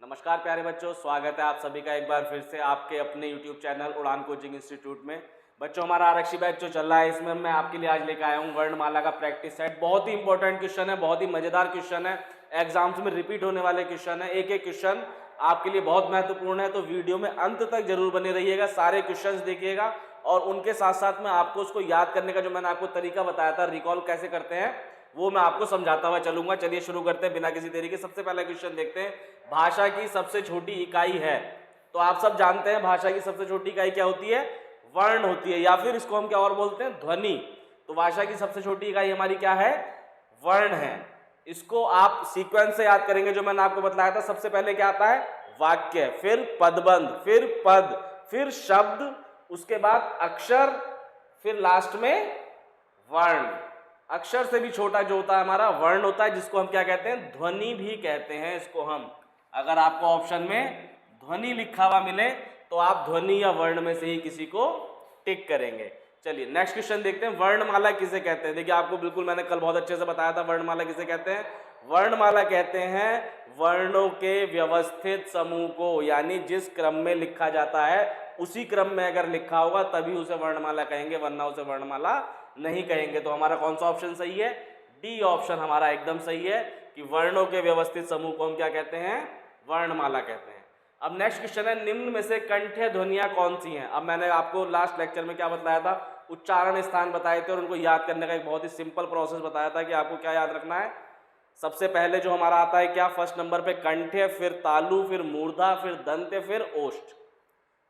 नमस्कार प्यारे बच्चों, स्वागत है आप सभी का एक बार फिर से आपके अपने YouTube चैनल उड़ान कोचिंग इंस्टीट्यूट में। बच्चों, हमारा आरक्षी बैच जो चल रहा है इसमें मैं आपके लिए आज लेकर आया हूँ वर्णमाला का प्रैक्टिस सेट। बहुत ही इंपॉर्टेंट क्वेश्चन है, बहुत ही मजेदार क्वेश्चन है, एग्जाम्स में रिपीट होने वाले क्वेश्चन है। एक एक क्वेश्चन आपके लिए बहुत महत्वपूर्ण है, तो वीडियो में अंत तक जरूर बने रहिएगा, सारे क्वेश्चन देखिएगा और उनके साथ साथ में आपको उसको याद करने का जो मैंने आपको तरीका बताया था, रिकॉल कैसे करते हैं, वो मैं आपको समझाता हुआ चलूंगा। चलिए शुरू करते हैं बिना किसी देरी के। सबसे पहला क्वेश्चन देखते हैं, भाषा की सबसे छोटी इकाई है। तो आप सब जानते हैं भाषा की सबसे छोटी इकाई क्या होती है? वर्ण होती है, या फिर इसको हम क्या और बोलते हैं? ध्वनि। तो भाषा की सबसे छोटी इकाई हमारी क्या है? वर्ण है। इसको आप सीक्वेंस से याद करेंगे जो मैंने आपको बताया था। सबसे पहले क्या आता है? वाक्य, फिर पदबंध, फिर पद, फिर शब्द, उसके बाद अक्षर, फिर लास्ट में वर्ण। अक्षर से भी छोटा जो होता है हमारा वर्ण होता है, जिसको हम क्या कहते हैं? ध्वनि भी कहते हैं इसको हम। अगर आपको ऑप्शन में ध्वनि लिखा हुआ मिले तो आप ध्वनि या वर्ण में से ही किसी को टिक करेंगे। चलिए नेक्स्ट क्वेश्चन देखते हैं, वर्णमाला किसे कहते हैं? देखिए आपको बिल्कुल मैंने कल बहुत अच्छे से बताया था वर्णमाला किसे कहते हैं। वर्णमाला कहते हैं वर्णों के व्यवस्थित समूह को, यानी जिस क्रम में लिखा जाता है उसी क्रम में अगर लिखा होगा तभी उसे वर्णमाला कहेंगे, वरना उसे वर्णमाला नहीं कहेंगे। तो हमारा कौन सा ऑप्शन सही है? डी ऑप्शन हमारा एकदम सही है कि वर्णों के व्यवस्थित समूह को हम क्या कहते हैं? वर्णमाला कहते हैं। अब नेक्स्ट क्वेश्चन है, निम्न में से कंठ्य ध्वनियां कौन सी हैं? अब मैंने आपको लास्ट लेक्चर में क्या बताया था? उच्चारण स्थान बताए थे और उनको याद करने का एक बहुत ही सिंपल प्रोसेस बताया था कि आपको क्या याद रखना है। सबसे पहले जो हमारा आता है क्या? फर्स्ट नंबर पे कंठ्य, फिर तालु, फिर मूर्धा, फिर दंत्य, फिर ओष्ठ।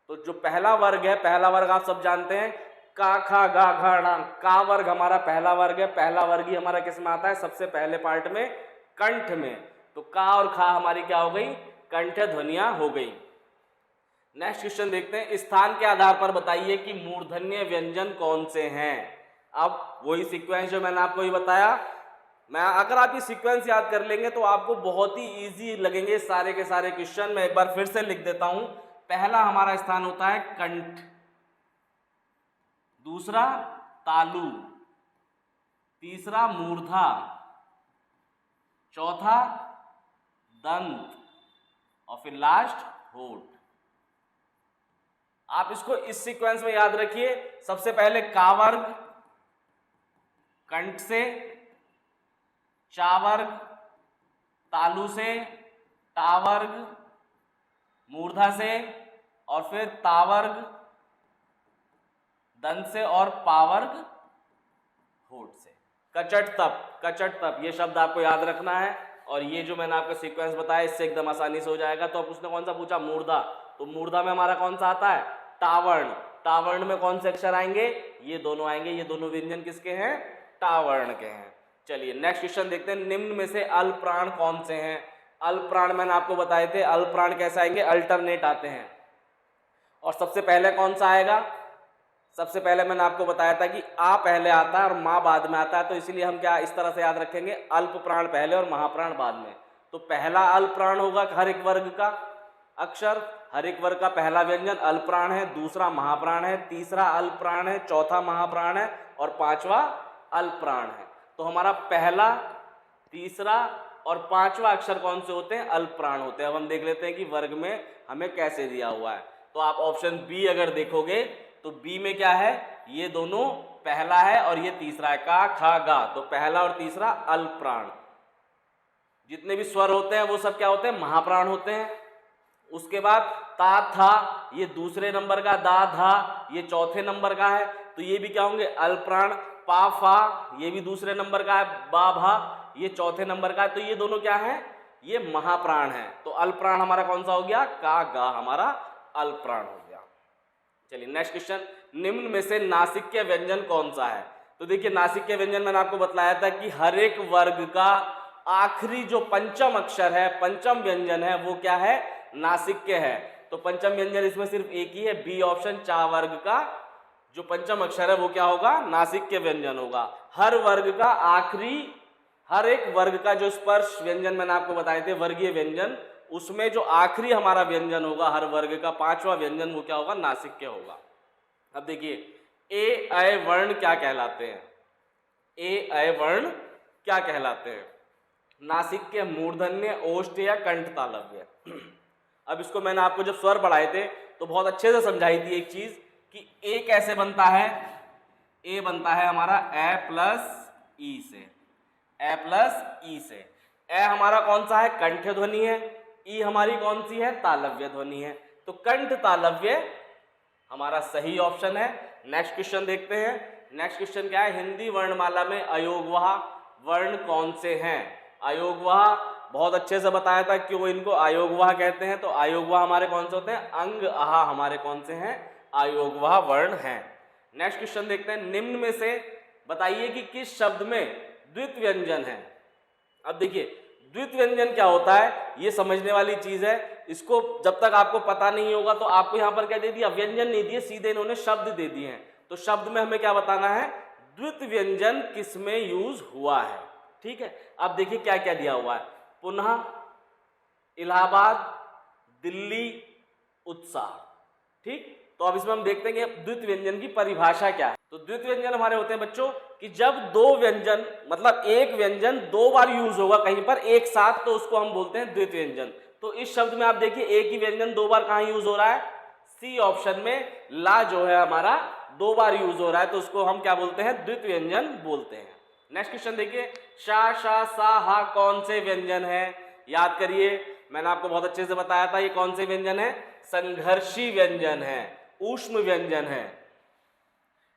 तो जो पहला वर्ग है, पहला वर्ग आप सब जानते हैं का, खा, गा, घा, ड़ा। का वर्ग हमारा पहला वर्ग है। पहला वर्ग ही हमारा किस में आता है? सबसे पहले पार्ट में, कंठ में। तो का और खा हमारी क्या हो गई? कंठ ध्वनियां हो गई। नेक्स्ट क्वेश्चन देखते हैं, स्थान के आधार पर बताइए कि मूर्धन्य व्यंजन कौन से हैं। अब वही सीक्वेंस जो मैंने आपको ये बताया, अगर आप ये सीक्वेंस याद कर लेंगे तो आपको बहुत ही इजी लगेंगे सारे के सारे क्वेश्चन। मैं एक बार फिर से लिख देता हूं। पहला हमारा स्थान होता है कंठ, दूसरा तालु, तीसरा मूर्धा, चौथा दंत और फिर लास्ट होठ। आप इसको इस सीक्वेंस में याद रखिए। सबसे पहले का वर्ग कंठ से, चा वर्ग तालु से, टा वर्ग मूर्धा से और फिर ता वर्ग दंत से और पा वर्ग होठ से। कचट तप, कचट तप ये शब्द आपको याद रखना है। और ये जो मैंने आपको सीक्वेंस बताया इससे एकदम आसानी से हो जाएगा। तो अब उसने कौन सा पूछा? मूर्धा। तो मूर्धा में हमारा कौन सा आता है? टावर्ण। टावर्ण में कौन से अक्षर आएंगे? ये दोनों आएंगे। ये दोनों व्यंजन किसके हैं? टावर्ण के हैं। चलिए नेक्स्ट क्वेश्चन देखते हैं, निम्न में से अल्प प्राण कौन से हैं? अल्प प्राण मैंने आपको बताए थे, अल्प प्राण कैसे आएंगे? अल्टरनेट आते हैं। और सबसे पहले कौन सा आएगा? सबसे पहले मैंने आपको बताया था कि आ पहले आता है और माँ बाद में आता है। तो इसीलिए हम क्या इस तरह से याद रखेंगे, अल्प प्राण पहले और महाप्राण बाद में। तो पहला अल्प प्राण होगा हर एक वर्ग का अक्षर, हर एक वर्ग का पहला व्यंजन अल्प प्राण है, दूसरा महाप्राण है, तीसरा अल्प प्राण है, चौथा महाप्राण है और पांचवा अल्प प्राण है। तो हमारा पहला, तीसरा और पांचवा अक्षर कौन से होते हैं? अल्प प्राण होते हैं। अब हम देख लेते हैं कि वर्ग में हमें कैसे दिया हुआ है। तो आप ऑप्शन बी अगर देखोगे तो बी में क्या है? ये दोनों पहला है और ये तीसरा है, का, खा, गा। तो पहला और तीसरा अल्प प्राण। जितने भी स्वर होते हैं वो सब क्या होते हैं? महाप्राण होते हैं। उसके बाद ता, था ये दूसरे नंबर का, दा, धा ये चौथे नंबर का है। तो ये भी क्या होंगे? अल्प प्राण। पा, फा ये भी दूसरे नंबर का है, बा, भा ये चौथे नंबर का है। तो ये दोनों क्या है? ये महाप्राण है। तो अल्प प्राण हमारा कौन सा हो गया? का, गा हमारा अल्प प्राण हो गया। चलिए नेक्स्ट क्वेश्चन, निम्न में से नासिक्य व्यंजन कौन सा है? तो देखिए नासिक्य व्यंजन मैंने आपको बताया था कि हर एक वर्ग का आखिरी जो पंचम अक्षर है, पंचम व्यंजन है, वो क्या है? नासिक्य है। तो पंचम व्यंजन इसमें सिर्फ एक ही है, बी ऑप्शन। चा वर्ग का जो पंचम अक्षर है वो क्या होगा? नासिक्य व्यंजन होगा। हर वर्ग का आखिरी, हर एक वर्ग का जो स्पर्श व्यंजन मैंने आपको बताए थे वर्गीय व्यंजन, उसमें जो आखिरी हमारा व्यंजन होगा हर वर्ग का, पांचवा व्यंजन, वो क्या होगा? नासिक्य होगा। अब देखिए ए अय वर्ण क्या कहलाते हैं? ए अय वर्ण क्या कहलाते हैं? नासिक्य, मूर्धन्य, ओष्ठ या कंठ तालव्य। अब इसको मैंने आपको जब स्वर पढ़ाए थे तो बहुत अच्छे से समझाई थी एक चीज कि ए कैसे बनता है। ए बनता है हमारा ए प्लस ई से, ए प्लस ई से। ए हमारा कौन सा है, कंठ ध्वनि है। ई हमारी कौन सी है, तालव्य ध्वनि है। तो कंठ तालव्य हमारा सही ऑप्शन है। नेक्स्ट क्वेश्चन देखते हैं। नेक्स्ट क्वेश्चन क्या है, हिंदी वर्णमाला में अयोगवाह वर्ण कौन से हैं। अयोगवाह बहुत अच्छे से बताया था क्यों इनको अयोगवाह कहते हैं। तो अयोगवाह हमारे कौन से होते हैं, अंग आहा हमारे कौन से हैं, अयोगवाह वर्ण हैं। नेक्स्ट क्वेश्चन देखते हैं, निम्न में से बताइए कि किस शब्द में द्वित व्यंजन है। अब देखिए द्वित व्यंजन क्या होता है, ये समझने वाली चीज है। इसको जब तक आपको पता नहीं होगा तो आपको यहाँ पर क्या दे दिया, व्यंजन नहीं दिए, सीधे इन्होंने शब्द दे दिए हैं। तो शब्द में हमें क्या बताना है, द्वित व्यंजन किसमें यूज हुआ है। ठीक है, अब देखिए क्या क्या दिया हुआ है, पुनः, इलाहाबाद, दिल्ली, उत्साह। ठीक, तो अब इसमें हम देखते हैं कि द्वित व्यंजन की परिभाषा क्या है। तो द्वित व्यंजन हमारे होते हैं बच्चों कि जब दो व्यंजन मतलब एक व्यंजन दो बार यूज होगा कहीं पर एक साथ, तो उसको हम बोलते हैं द्वित व्यंजन। तो इस शब्द में आप देखिए एक ही व्यंजन दो बार कहाँ यूज हो रहा है, सी ऑप्शन में ला जो है हमारा दो बार यूज हो रहा है, तो उसको हम क्या बोलते हैं, द्वित व्यंजन बोलते हैं। नेक्स्ट क्वेश्चन देखिए, शा शा सा हा कौन से व्यंजन है। याद करिए मैंने आपको बहुत अच्छे से बताया था ये कौन से व्यंजन है, संघर्षी व्यंजन है, ऊष्म व्यंजन है।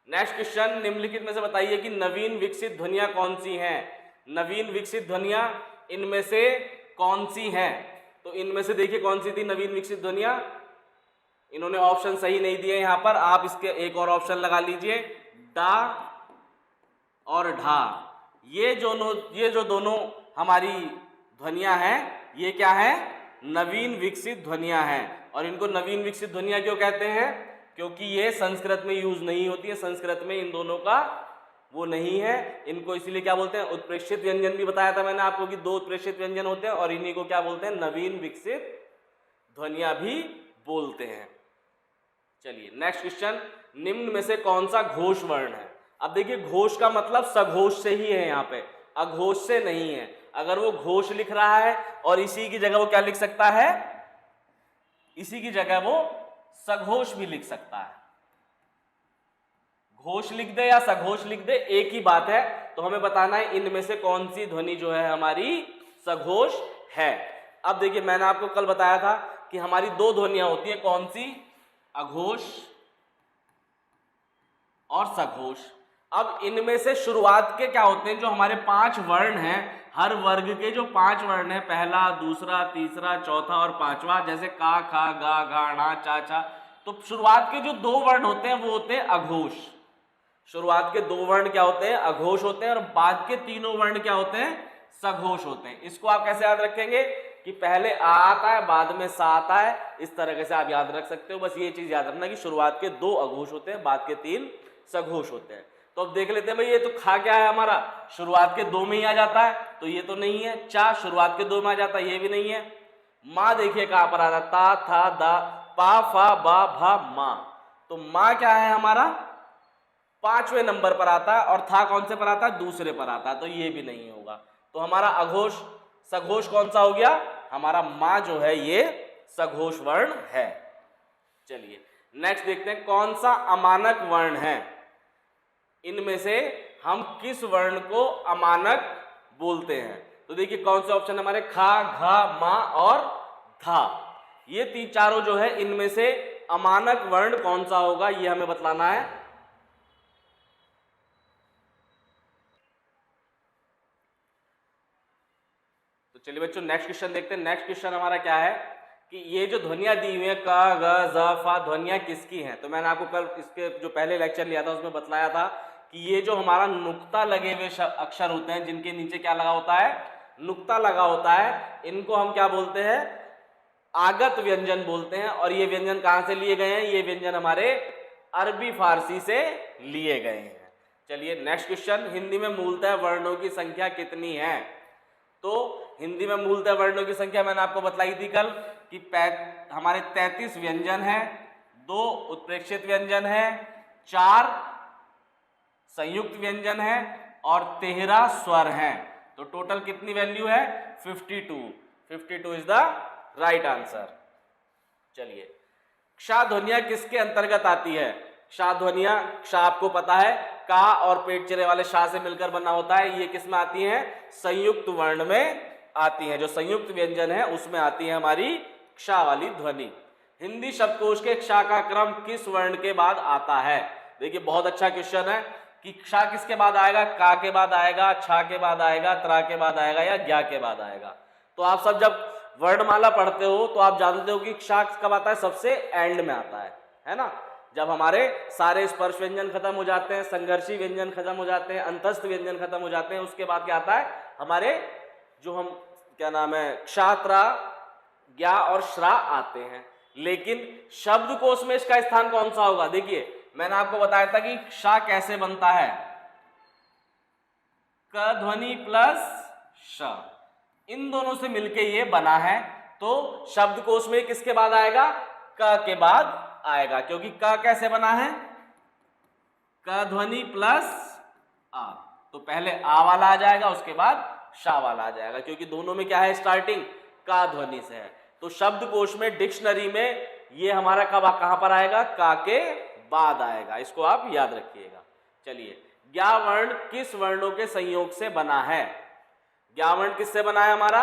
नेक्स्ट क्वेश्चन, निम्नलिखित में से बताइए कि नवीन विकसित ध्वनियां कौन सी हैं। नवीन विकसित ध्वनियां इनमें से कौन सी हैं। तो इनमें से देखिए कौन सी थी नवीन विकसित ध्वनियां, इन्होंने ऑप्शन सही नहीं दिए यहां पर, आप इसके एक और ऑप्शन लगा लीजिए, डा और ढा। ये जो दोनों हमारी ध्वनियां हैं ये क्या है, नवीन विकसित ध्वनियां हैं। और इनको नवीन विकसित ध्वनियां क्यों कहते हैं, क्योंकि ये संस्कृत में यूज नहीं होती है, संस्कृत में इन दोनों का वो नहीं है। इनको इसीलिए क्या बोलते हैं, उत्प्रेक्षित व्यंजन भी बताया था मैंने आपको कि दो उत्प्रेक्षित व्यंजन होते हैं, और इन्हीं को क्या बोलते हैं, नवीन विकसित ध्वनियां भी बोलते हैं। चलिए नेक्स्ट क्वेश्चन, निम्न में से कौन सा घोष वर्ण है। अब देखिए घोष का मतलब सघोष से ही है, यहाँ पे अघोष से नहीं है। अगर वो घोष लिख रहा है और इसी की जगह वो क्या लिख सकता है, इसी की जगह वो सघोष भी लिख सकता है। घोष लिख दे या सघोष लिख दे एक ही बात है। तो हमें बताना है इनमें से कौन सी ध्वनि जो है हमारी सघोष है। अब देखिए मैंने आपको कल बताया था कि हमारी दो ध्वनियां होती है, कौन सी, अघोष और सघोष। अब इनमें से शुरुआत के क्या होते हैं, जो हमारे 5 वर्ण हैं, हर वर्ग के जो 5 वर्ण हैं, पहला, दूसरा, तीसरा, चौथा और 5वां, जैसे का, खा, गा, घा, णा, चा, छा, तो शुरुआत के जो 2 वर्ण होते हैं वो होते हैं अघोष। शुरुआत के 2 वर्ण क्या होते हैं, अघोष होते हैं, और बाद के तीनों वर्ण क्या होते हैं, सघोष होते हैं। इसको आप कैसे याद रखेंगे कि पहले आ आता है बाद में सा आता है, इस तरह से आप याद रख सकते हो। बस ये चीज याद रखना कि शुरुआत के 2 अघोष होते हैं, बाद के 3 सघोष होते हैं। तो अब देख लेते हैं भाई, ये तो खा क्या है हमारा, शुरुआत के 2 में ही आ जाता है, तो ये तो नहीं है। चा शुरुआत के 2 में आ जाता है, ये भी नहीं है। माँ देखिए कहां पर आता है, ता, था, दा, पा, फा, बा, भा, मा। तो माँ क्या है हमारा 5वें नंबर पर आता है, और था कौन से पर आता है, दूसरे पर आता है, तो ये भी नहीं होगा। तो हमारा अघोष सघोष कौन सा हो गया, हमारा माँ जो है ये सघोष वर्ण है। चलिए नेक्स्ट देखते हैं, कौन सा अमानक वर्ण है। इनमें से हम किस वर्ण को अमानक बोलते हैं। तो देखिए कौन से ऑप्शन हमारे, खा, घा, मा और धा। ये 3 जो है इनमें से अमानक वर्ण कौन सा होगा, ये हमें बतलाना है। तो चलिए बच्चों नेक्स्ट क्वेश्चन देखते हैं। नेक्स्ट क्वेश्चन हमारा क्या है कि ये जो ध्वनियां दी हुई है क, ग, ज, फा, ध्वनियां किसकी हैं। तो मैंने आपको कल इसके जो पहले लेक्चर लिया था उसमें बतलाया था कि ये जो हमारा नुक्ता लगे हुए अक्षर होते हैं, जिनके नीचे क्या लगा होता है, नुक्ता लगा होता है, इनको हम क्या बोलते हैं, आगत व्यंजन बोलते हैं। और ये व्यंजन कहां से लिए गए हैं, ये व्यंजन हमारे अरबी फारसी से लिए गए हैं। चलिए नेक्स्ट क्वेश्चन, हिंदी में मूलतः वर्णों की संख्या कितनी है। तो हिंदी में मूलतः वर्णों की संख्या मैंने आपको बतलाई थी कल कि हमारे 33 व्यंजन है, 2 उत्प्रेक्षित व्यंजन है, 4 संयुक्त व्यंजन है और 13 स्वर हैं। तो टोटल कितनी वैल्यू है, 52। 52 इज द राइट आंसर। चलिए, क्ष ध्वनियां किसके अंतर्गत आती है? क्ष ध्वनियां, क्ष आपको पता है का और पेट चिरे वाले शा से मिलकर बना होता है। ये किस में आती हैं? संयुक्त वर्ण में आती हैं। जो संयुक्त व्यंजन है उसमें आती है हमारी क्ष वाली ध्वनि। हिंदी शब्दकोश के क्ष का क्रम किस वर्ण के बाद आता है? देखिए बहुत अच्छा क्वेश्चन है कि क्ष किसके बाद आएगा? का के बाद आएगा, छ के बाद आएगा, त्रा के बाद आएगा या ज्ञा के बाद आएगा? तो आप सब जब वर्णमाला पढ़ते हो तो आप जानते हो कि क्ष कब आता है? सबसे एंड में आता है ना? जब हमारे सारे स्पर्श व्यंजन खत्म हो जाते हैं, संघर्षी व्यंजन खत्म हो जाते हैं, अंतस्थ व्यंजन खत्म हो जाते हैं, उसके बाद क्या आता है? हमारे जो हम क्या नाम है, क्षात्रा, ज्ञा और श्रा आते हैं। लेकिन शब्दकोश में इसका स्थान कौन सा होगा? देखिए मैंने आपको बताया था कि क्ष कैसे बनता है, क ध्वनि प्लस श, इन दोनों से मिलके ये बना है। तो शब्दकोश में किसके बाद आएगा? क के बाद आएगा, क्योंकि क कैसे बना है? क ध्वनि प्लस आ, तो पहले आ वाला आ जाएगा, उसके बाद शा वाला आ जाएगा, क्योंकि दोनों में क्या है? स्टार्टिंग का ध्वनि से है। तो शब्दकोश में, डिक्शनरी में ये हमारा कब कहां पर आएगा? का के बाद आएगा, इसको आप याद रखिएगा। चलिए, ज्ञा वर्ण किस वर्णों के संयोग से बना है? ज्ञा वर्ण किससे बना है हमारा?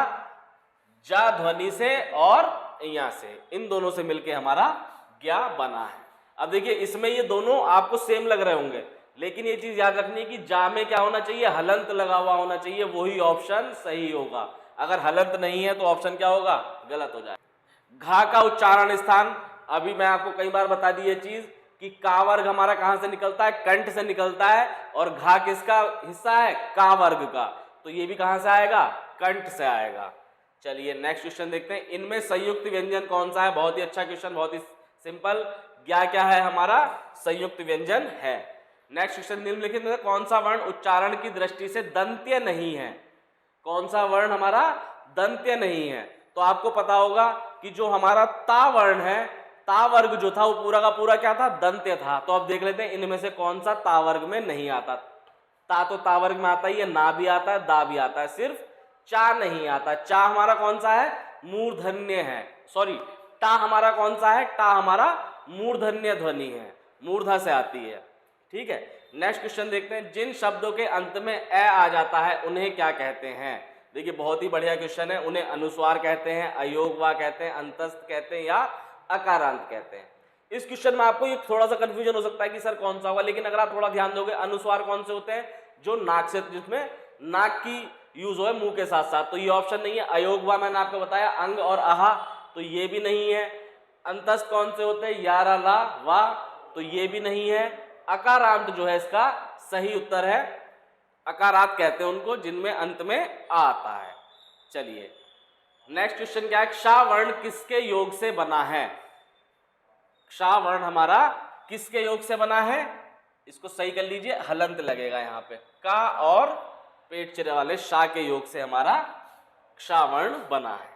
जा ध्वनि से और या से, इन दोनों से मिलके हमारा ज्ञा बना है। अब देखिए इसमें ये दोनों आपको सेम लग रहे होंगे, लेकिन ये चीज याद रखनी है कि जा में क्या होना चाहिए? हलंत लगा हुआ होना चाहिए, वही ऑप्शन सही होगा। अगर हलंत नहीं है तो ऑप्शन क्या होगा? गलत हो जाएगा। घा का उच्चारण स्थान, अभी मैं आपको कई बार बता दी ये चीज कि का वर्ग हमारा कहां से निकलता है? कंठ से निकलता है, और घा किसका हिस्सा है? का वर्ग का, तो ये भी कहां से आएगा? कंठ से आएगा। चलिए नेक्स्ट क्वेश्चन देखते हैं, इनमें संयुक्त व्यंजन कौन सा है? बहुत ही अच्छा क्वेश्चन, बहुत ही सिंपल। ज्ञा क्या है हमारा? संयुक्त व्यंजन है। नेक्स्ट क्वेश्चन, निम्नलिखित में कौन सा वर्ण उच्चारण की दृष्टि से दंत्य नहीं है? कौन सा वर्ण हमारा दंत्य नहीं है? तो आपको पता होगा कि जो हमारा ता वर्ण है, ता वर्ग जो था वो पूरा का पूरा क्या था? दंत्य था। तो अब देख लेते हैं इनमें से कौन सा ता वर्ग में नहीं आता। ता तो ता वर्ग में आता ही है, ना भी आता है, दा भी आता है, सिर्फ चा नहीं आता। चा हमारा कौन सा है? मूर्धन्य है। सॉरी, टा हमारा कौन सा है? टा हमारा मूर्धन्य ध्वनि है, मूर्धा से आती है। ठीक है, नेक्स्ट क्वेश्चन देखते हैं, जिन शब्दों के अंत में ए आ जाता है उन्हें क्या कहते हैं? देखिए बहुत ही बढ़िया क्वेश्चन है। उन्हें अनुस्वार कहते हैं, अयोगवा कहते हैं, अंतस्थ कहते हैं या अकारांत कहते हैं। इस क्वेश्चन में आपको ये थोड़ा सा कंफ्यूजन हो सकता है कि सर कौन सा होगा, लेकिन अगर आप थोड़ा ध्यान दोगे, अनुस्वार कौन से होते हैं? जो नाक से, जिसमें नाक की यूज हो मुंह के साथ साथ, तो ये ऑप्शन नहीं है। अयोगवा मैंने आपको बताया अंग और आहा, तो ये भी नहीं है। अंतस्थ कौन से होते हैं? यारा ला वा, तो ये भी नहीं है। अकारांत जो है इसका सही उत्तर है, अकारांत कहते हैं उनको जिनमें अंत में आ आता है। चलिए नेक्स्ट क्वेश्चन क्या है, क्षा वर्ण किसके योग से बना है? क्षा वर्ण हमारा किसके योग से बना है? इसको सही कर लीजिए, हलंत लगेगा यहाँ पे, का और पेट चिरे वाले शा के योग से हमारा क्षा वर्ण बना है।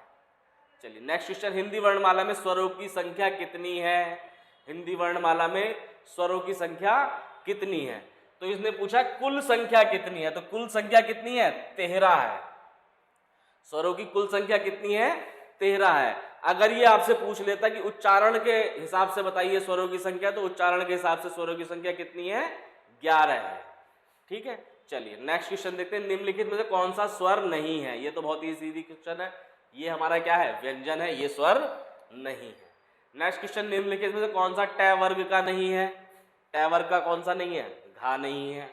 चलिए नेक्स्ट क्वेश्चन, हिंदी वर्णमाला में स्वरों की संख्या कितनी है? हिंदी वर्णमाला में स्वरों की संख्या कितनी है? तो इसने पूछा कुल संख्या कितनी है, तो कुल संख्या कितनी है? 13 है। स्वरों की कुल संख्या कितनी है? 13 है। अगर ये आपसे पूछ लेता कि उच्चारण के हिसाब से बताइए स्वरों की संख्या, तो उच्चारण के हिसाब से स्वरों की संख्या कितनी है? 11 है। ठीक है, चलिए नेक्स्ट क्वेश्चन देखते हैं, निम्नलिखित में से कौन सा स्वर नहीं है? ये तो बहुत ही सीधी क्वेश्चन है, ये हमारा क्या है? व्यंजन है, ये स्वर नहीं है। नेक्स्ट क्वेश्चन, निम्नलिखित में से कौन सा ट वर्ग का नहीं है? ट वर्ग का कौन सा नहीं है? घा नहीं है।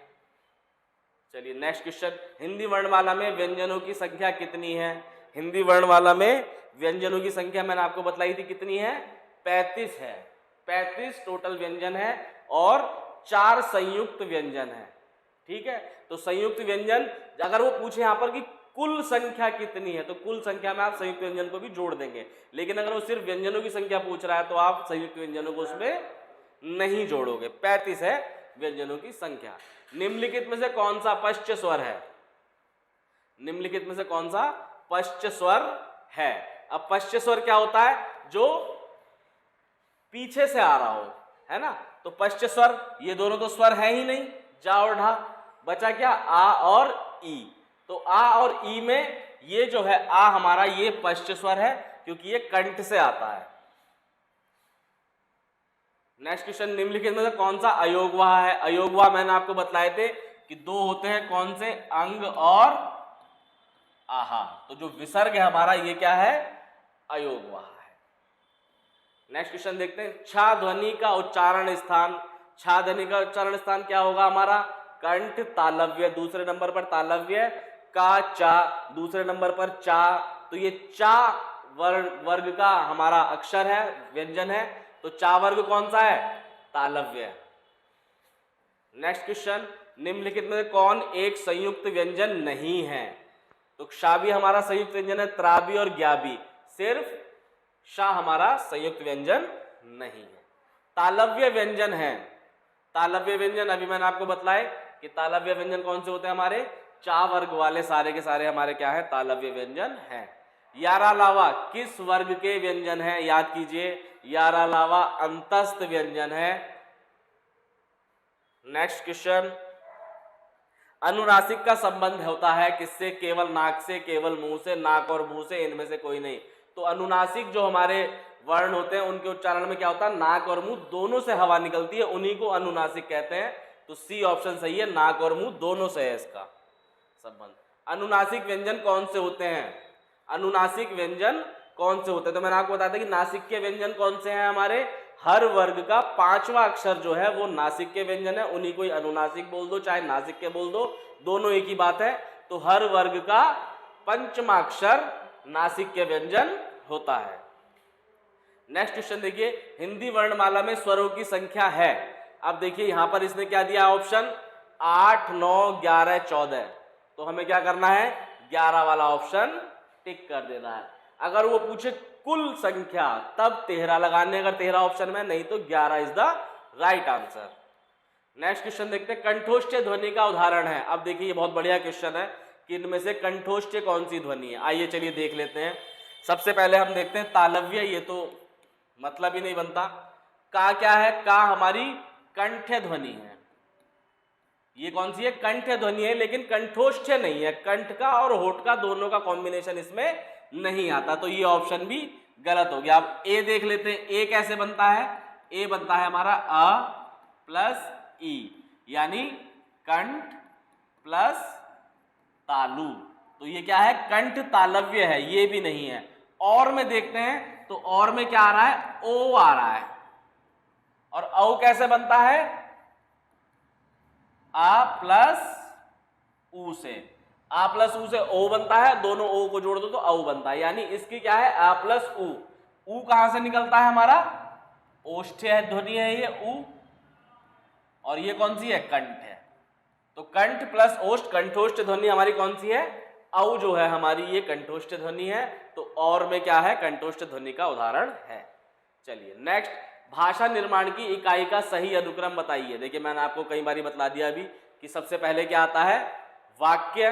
चलिए नेक्स्ट क्वेश्चन, हिंदी वर्णमाला में व्यंजनों की संख्या कितनी है? हिंदी वर्णमाला में व्यंजनों की संख्या मैंने आपको बतलाई थी कितनी है? 35 है। 35 टोटल व्यंजन है और 4 संयुक्त व्यंजन है। ठीक है, तो संयुक्त व्यंजन, अगर वो पूछे यहाँ पर कि कुल संख्या कितनी है, तो कुल संख्या में आप संयुक्त व्यंजन को भी जोड़ देंगे। लेकिन अगर वो सिर्फ व्यंजनों की संख्या पूछ रहा है तो आप संयुक्त व्यंजनों को उसमें नहीं जोड़ोगे। 35 है व्यंजनों की संख्या। निम्नलिखित में से कौन सा पश्च स्वर है? निम्नलिखित में से कौन सा पश्च स्वर है? अब पश्च स्वर क्या होता है? जो पीछे से आ रहा हो, है ना? तो पश्च स्वर, ये दोनों तो स्वर है ही नहीं, जा और ढा, बचा क्या? आ और ई। तो आ और ई में ये जो है आ हमारा, ये पश्च स्वर है क्योंकि ये कंठ से आता है। नेक्स्ट क्वेश्चन, निम्नलिखित में से कौन सा अयोगवाह है? अयोगवाह मैंने आपको बतलाए थे कि दो होते हैं, कौन से? अंग और आहा। तो जो विसर्ग है हमारा ये क्या है? अयोगवाह है। नेक्स्ट क्वेश्चन देखते हैं, छा ध्वनि का उच्चारण स्थान। छा ध्वनि का उच्चारण स्थान क्या होगा हमारा? कंठ, तालव्य, दूसरे नंबर पर तालव्य, का, चा, दूसरे नंबर पर चा। तो ये चा वर्ग का हमारा अक्षर है, व्यंजन है। तो चा वर्ग कौन सा है? तालव्य। नेक्स्ट क्वेश्चन, निम्नलिखित में कौन एक संयुक्त व्यंजन नहीं है? तो क्षा भी हमारा संयुक्त व्यंजन है, त्रा भी और ज्ञा भी। सिर्फ शा हमारा संयुक्त व्यंजन नहीं है। तालव्य व्यंजन है। तालव्य व्यंजन अभी मैंने आपको बतलाए कि तालव्य व्यंजन कौन से होते हैं हमारे? चा वर्ग वाले सारे के सारे हमारे क्या है? तालव्य व्यंजन है। यारा लावा किस वर्ग के व्यंजन है? याद कीजिए, यारा लावा अंतस्थ व्यंजन है। नेक्स्ट क्वेश्चन, अनुनासिक का संबंध होता है किससे? केवल नाक से, केवल मुंह से, नाक और मुंह से, इनमें से कोई नहीं। तो अनुनासिक जो हमारे वर्ण होते हैं उनके उच्चारण में क्या होता है? नाक और मुंह दोनों से हवा निकलती है, उन्हीं को अनुनासिक कहते हैं। तो सी ऑप्शन सही है, नाक और मुंह दोनों से है इसका संबंध। अनुनासिक व्यंजन कौन से होते हैं? अनुनासिक व्यंजन कौन से होते हैं? तो मैंने आपको बताया था कि नासिक के व्यंजन कौन से हैं हमारे? हर वर्ग का पांचवा अक्षर जो है वो नासिक के व्यंजन है, उन्हीं को अनुनासिक बोल दो चाहे नासिक के बोल दो, दोनों एक ही बात है। तो हर वर्ग का पंचमा अक्षर नासिक के व्यंजन होता है। नेक्स्ट क्वेश्चन देखिए, हिंदी वर्णमाला में स्वरों की संख्या है। अब देखिए यहां पर इसने क्या दिया ऑप्शन? 8, 9, 11, 14। तो हमें क्या करना है? 11 वाला ऑप्शन टिक कर देना है। अगर वो पूछे कुल संख्या तब 13 लगाने, अगर 13 ऑप्शन में, नहीं तो 11 is the right answer. Next question देखते हैं, कंठोष्ठ्य ध्वनि का उदाहरण है। अब देखिए ये बहुत बढ़िया क्वेश्चन है कि इनमें से कंठोष्ठ्य कौन सी ध्वनि है? आइए चलिए देख लेते हैं। सबसे पहले हम देखते हैं तालव्य, ये तो मतलब ही नहीं बनता। का क्या है? का हमारी कंठ्य ध्वनि है। ये कौन सी है? कंठ्य ध्वनि है, लेकिन कंठोष्ठ्य नहीं है। कंठ का और होठ का दोनों का कॉम्बिनेशन इसमें नहीं आता, तो ये ऑप्शन भी गलत हो गया। अब ए देख लेते हैं, ए कैसे बनता है? ए बनता है हमारा अ प्लस ई, यानी कंठ प्लस तालु। तो ये क्या है? कंठ तालव्य है, ये भी नहीं है। और में देखते हैं तो और में क्या आ रहा है? ओ आ रहा है। और औ कैसे बनता है? आ प्लस ऊ से। आ प्लस ऊ से ओ बनता है, दोनों ओ को जोड़ दो तो औ बनता है, यानी इसकी क्या है? आ प्लस ऊ। ऊ कहां से निकलता है हमारा? ओष्ठ्य ध्वनि है ये ऊ, और ये कौन सी है? कंठ है। तो कंठ प्लस ओष्ठ, कंठोष्ठ ध्वनि हमारी कौन सी है? औ जो है हमारी ये कंठोष्ठ ध्वनि है। तो और में क्या है? कंठोष्ठ ध्वनि का उदाहरण है। चलिए नेक्स्ट, भाषा निर्माण की इकाई का सही अनुक्रम बताइए। देखिए मैंने आपको कई बार बतला दिया अभी कि सबसे पहले क्या आता है? वाक्य,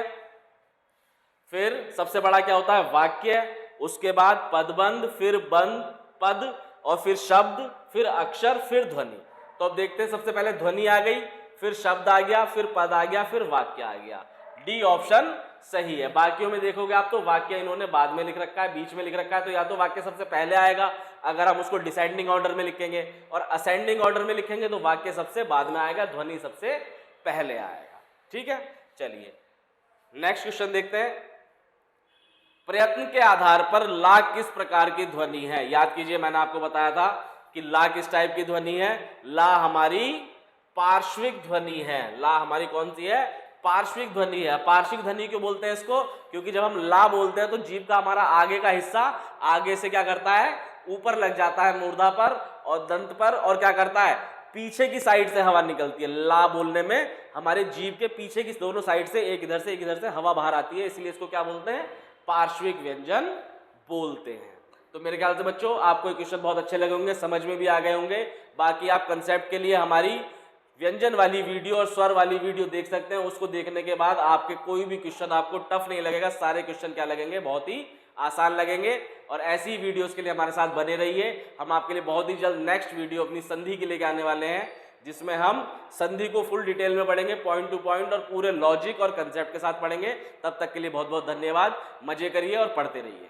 फिर सबसे बड़ा क्या होता है? वाक्य, उसके बाद पदबंध, फिर बंध पद, और फिर शब्द, फिर अक्षर, फिर ध्वनि। तो अब देखते हैं, सबसे पहले ध्वनि आ गई, फिर शब्द आ गया, फिर पद आ गया, फिर वाक्य आ गया। डी ऑप्शन सही है। बाकियों में देखोगे आप तो वाक्य इन्होंने बाद में लिख रखा है, बीच में लिख रखा है, तो या तो वाक्य सबसे पहले आएगा अगर हम उसको डिसेंडिंग ऑर्डर में लिखेंगे, और असेंडिंग ऑर्डर में लिखेंगे तो वाक्य सबसे बाद में आएगा, ध्वनि सबसे पहले आएगा। ठीक है, चलिए नेक्स्ट क्वेश्चन देखते हैं। प्रयत्न के आधार पर ला किस प्रकार की ध्वनि है? याद कीजिए मैंने आपको बताया था कि ला किस टाइप की ध्वनि है? ला हमारी पार्श्विक ध्वनि है। ला हमारी कौन सी है? पार्श्विक ध्वनि है। पार्श्विक ध्वनि क्यों बोलते हैं इसको? क्योंकि जब हम ला बोलते हैं तो जीभ का हमारा आगे का हिस्सा आगे से क्या करता है? ऊपर लग जाता है मूर्धा पर और दंत पर, और क्या करता है? पीछे की साइड से हवा निकलती है। ला बोलने में हमारे जीभ के पीछे की दोनों साइड से, एक इधर से एक इधर से हवा बाहर आती है, इसलिए इसको क्या बोलते हैं? पार्श्विक व्यंजन बोलते हैं। तो मेरे ख्याल से बच्चों आपको ये क्वेश्चन बहुत अच्छे लगे होंगे, समझ में भी आ गए होंगे। बाकी आप कंसेप्ट के लिए हमारी व्यंजन वाली वीडियो और स्वर वाली वीडियो देख सकते हैं। उसको देखने के बाद आपके कोई भी क्वेश्चन आपको टफ नहीं लगेगा, सारे क्वेश्चन क्या लगेंगे? बहुत ही आसान लगेंगे। और ऐसी ही वीडियोस के लिए हमारे साथ बने रहिए। हम आपके लिए बहुत ही जल्द नेक्स्ट वीडियो अपनी संधि के लेके आने वाले हैं, जिसमें हम संधि को फुल डिटेल में पढ़ेंगे, पॉइंट टू पॉइंट, और पूरे लॉजिक और कंसेप्ट के साथ पढ़ेंगे। तब तक के लिए बहुत बहुत धन्यवाद। मजे करिए और पढ़ते रहिए।